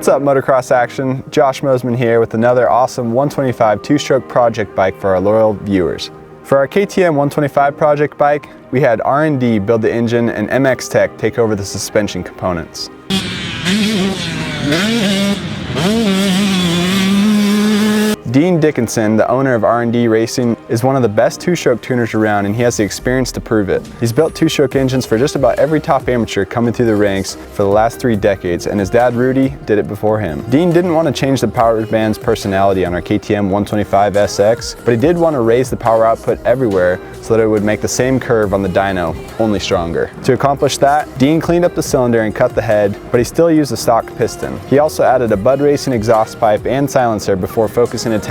What's up, motocross action? Josh Mosman here with another awesome 125 two-stroke project bike for our loyal viewers. For our KTM 125 project bike, we had R&D build the engine and MX Tech take over the suspension components. Dean Dickinson, the owner of R&D Racing, is one of the best two-stroke tuners around, and he has the experience to prove it. He's built two-stroke engines for just about every top amateur coming through the ranks for the last 3 decades, and his dad Rudy did it before him. Dean didn't want to change the power band's personality on our KTM 125SX, but he did want to raise the power output everywhere so that it would make the same curve on the dyno, only stronger. To accomplish that, Dean cleaned up the cylinder and cut the head, but he still used a stock piston. He also added a Bud Racing exhaust pipe and silencer before focusing attention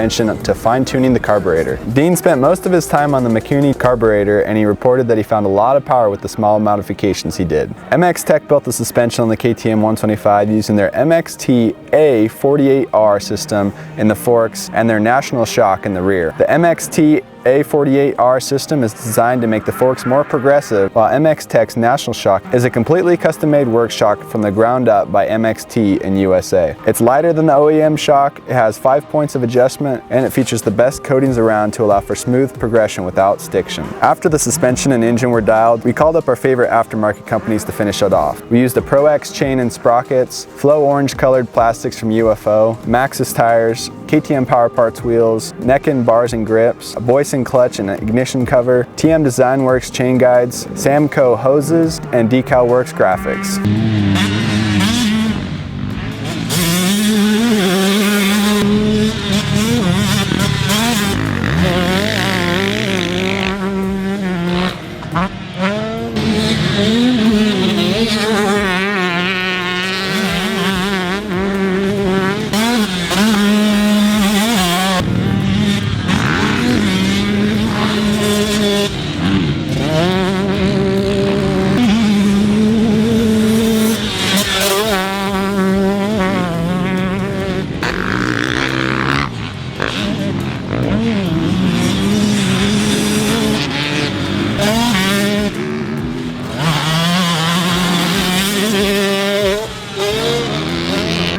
to fine-tuning the carburetor. Dean spent most of his time on the Mikuni carburetor, and he reported that he found a lot of power with the small modifications he did. MX Tech built the suspension on the KTM 125 using their MXT A48R system in the forks and their National Shock in the rear. The MXT A48R system is designed to make the forks more progressive, while MX Tech's National Shock is a completely custom-made work shock from the ground up by MXT in USA. It's lighter than the OEM shock, it has 5 points of adjustment, and it features the best coatings around to allow for smooth progression without stiction. After the suspension and engine were dialed, we called up our favorite aftermarket companies to finish it off. We used the Pro X chain and sprockets, Flow orange colored plastics from UFO, Maxxis tires, KTM Power Parts wheels, Neckin bars and grips, a Boyce clutch and ignition cover, TM Design Works chain guides, Samco hoses, and Decal Works graphics.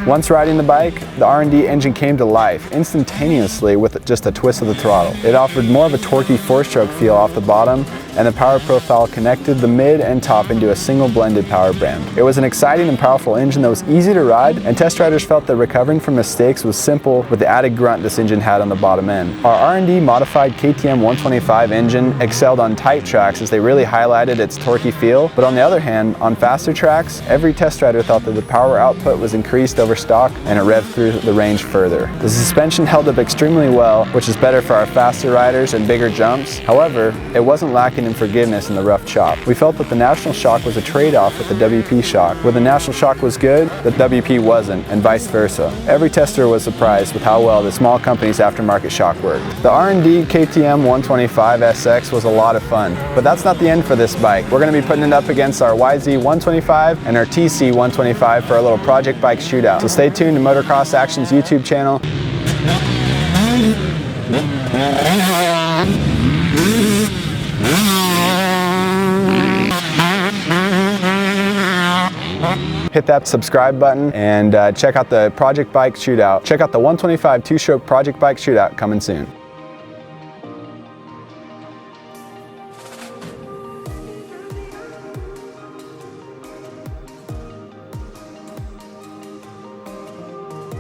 Once riding the bike, the R&D engine came to life instantaneously with just a twist of the throttle. It offered more of a torquey 4-stroke feel off the bottom, and the power profile connected the mid and top into a single blended power band. It was an exciting and powerful engine that was easy to ride, and test riders felt that recovering from mistakes was simple with the added grunt this engine had on the bottom end. Our R&D-modified KTM 125 engine excelled on tight tracks as they really highlighted its torquey feel, but on the other hand, on faster tracks, every test rider thought that the power output was increased over stock and it revved through the range further. The suspension held up extremely well, which is better for our faster riders and bigger jumps. However, it wasn't lacking in forgiveness in the rough chop. We felt that the National Shock was a trade-off with the WP shock. Where the National Shock was good, the WP wasn't, and vice versa. Every tester was surprised with how well the small company's aftermarket shock worked. The R&D KTM 125SX was a lot of fun, but that's not the end for this bike. We're going to be putting it up against our YZ 125 and our TC 125 for our little project bike shootout. So stay tuned to Motocross Action's YouTube channel. Hit that subscribe button and check out the project bike shootout. Check out the 125 two-stroke project bike shootout coming soon.